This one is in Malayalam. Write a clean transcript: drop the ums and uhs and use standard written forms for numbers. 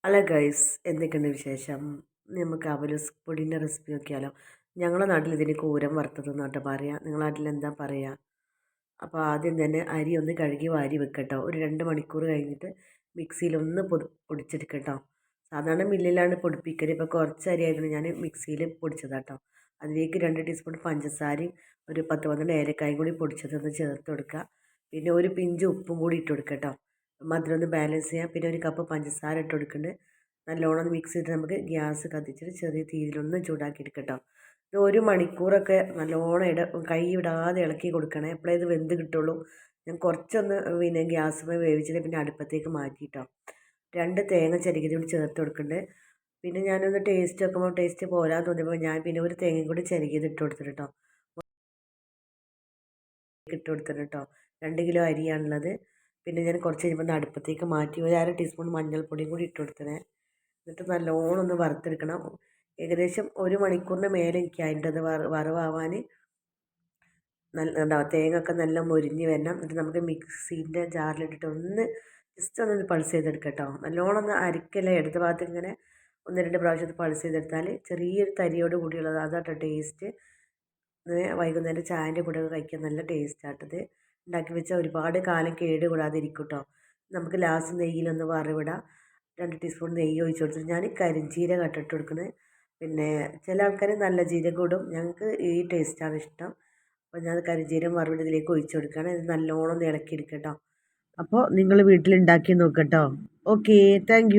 ഹലോ ഗൈസ്, എന്തൊക്കെയുണ്ട് വിശേഷം? നമുക്ക് അവലോസ് പൊടിൻ്റെ റെസിപ്പി നോക്കിയാലോ. ഞങ്ങളുടെ നാട്ടിൽ ഇതിന് കൂരം വറുത്തത് എന്നാട്ടോ പറയുക. നിങ്ങളുടെ നാട്ടിൽ എന്താ പറയുക? അപ്പോൾ ആദ്യം തന്നെ അരി ഒന്ന് കഴുകി വാരി വെക്കട്ടോ. ഒരു 2 മണിക്കൂർ കഴിഞ്ഞിട്ട് മിക്സിയിലൊന്ന് പൊടിച്ചെടുക്കട്ടോ. സാധാരണ മില്ലിലാണ് പൊടിപ്പിക്കൽ. ഇപ്പോൾ കുറച്ച് അരി ആയതുകൊണ്ട് ഞാൻ മിക്സിയിൽ പൊടിച്ചതാട്ടോ. അതിലേക്ക് 2 ടീസ്പൂൺ പഞ്ചസാരയും ഒരു 10-12 ഏലക്കായും കൂടി പൊടിച്ചതൊന്ന് ചേർത്ത് കൊടുക്കുക. പിന്നെ ഒരു പിഞ്ച് ഉപ്പും കൂടി ഇട്ട് കൊടുക്കട്ടോ. മധുരം ഒന്ന് ബാലൻസ് ചെയ്യാം. പിന്നെ ഒരു കപ്പ് പഞ്ചസാര ഇട്ട് കൊടുക്കുന്നുണ്ട്. നല്ലോണം ഒന്ന് മിക്സ് ചെയ്തിട്ട് നമുക്ക് ഗ്യാസ് കത്തിച്ചിട്ട് ചെറിയ തീയിലൊന്ന് ചൂടാക്കി എടുക്കട്ടോ. ഇത് 1 മണിക്കൂറൊക്കെ നല്ലോണം കൈ വിടാതെ ഇളക്കി കൊടുക്കണേ. അപ്പോഴേ ഇത് വെന്ത് കിട്ടുള്ളൂ. ഞാൻ കുറച്ചൊന്ന് പിന്നെ ഗ്യാസുമേ വേവിച്ചിട്ട് പിന്നെ അടുപ്പത്തേക്ക് മാറ്റിയിട്ടോ. 2 തേങ്ങ ചിരകിയത് കൂടി ചേർത്ത് കൊടുക്കുന്നുണ്ട്. പിന്നെ ഞാനൊന്ന് ടേസ്റ്റ് നോക്കുമ്പോൾ ടേസ്റ്റ് പോരാൻ തോന്നിയപ്പോൾ ഞാൻ പിന്നെ ഒരു തേങ്ങയും കൂടി ചിരകിയത് ഇട്ട് കൊടുത്തിട്ടോ. 2 കിലോ അരിയാണുള്ളത്. പിന്നെ ഞാൻ കുറച്ച് കഴിയുമ്പോൾ അടുപ്പത്തേക്ക് മാറ്റി ഒരു 1/2 ടീസ്പൂൺ മഞ്ഞൾപ്പൊടിയും കൂടി ഇട്ട് കൊടുത്തത്. എന്നിട്ട് നല്ലോണം ഒന്ന് വറുത്തെടുക്കണം. ഏകദേശം 1 മണിക്കൂറിന് മേലെ എനിക്ക് അതിൻ്റെ വറവാവാൻ നല്ല തേങ്ങ ഒക്കെ നല്ല മൊരിഞ്ഞ് വരണം. എന്നിട്ട് നമുക്ക് മിക്സീൻ്റെ ജാറിലിട്ടിട്ട് ജസ്റ്റ് ഒന്ന് പൾസ് ചെയ്തെടുക്കട്ടോ. നല്ലോണം ഒന്ന് അരിക്കല്ല, ഇടത് ഭാഗത്ത് ഇങ്ങനെ 1-2 പ്രാവശ്യം പൾസ് ചെയ്തെടുത്താൽ ചെറിയൊരു തരിയോട് കൂടിയുള്ളത് അതാട്ടോ ടേസ്റ്റ്. വൈകുന്നേരം ചായൻ്റെ കൂടെ കഴിക്കാൻ നല്ല ടേസ്റ്റാട്ടത്. ഉണ്ടാക്കി വെച്ചാൽ ഒരുപാട് കാലം കേടുകൂടാതെ ഇരിക്കും കേട്ടോ. നമുക്ക് ലാസ്റ്റ് നെയ്യിലൊന്ന് വറവിടാം. 2 ടീസ്പൂൺ നെയ്യ് ഒഴിച്ച് കൊടുത്തിട്ട് ഞാൻ കരിഞ്ജീരകം ഇട്ട് കൊടുക്കുന്നത്. പിന്നെ ചില ആൾക്കാർ നല്ല ജീരകം ഇടും. ഞങ്ങൾക്ക് ഈ ടേസ്റ്റാണ് ഇഷ്ടം. അപ്പോൾ ഞാൻ കരിഞ്ജീരകം വറവിടതിലേക്ക് ഒഴിച്ച് കൊടുക്കുകയാണ്. ഇത് നല്ലോണം ഒന്ന് ഇളക്കി എടുക്കട്ടോ. അപ്പോൾ നിങ്ങൾ വീട്ടിൽ ഉണ്ടാക്കി നോക്കട്ടോ. Okay, thank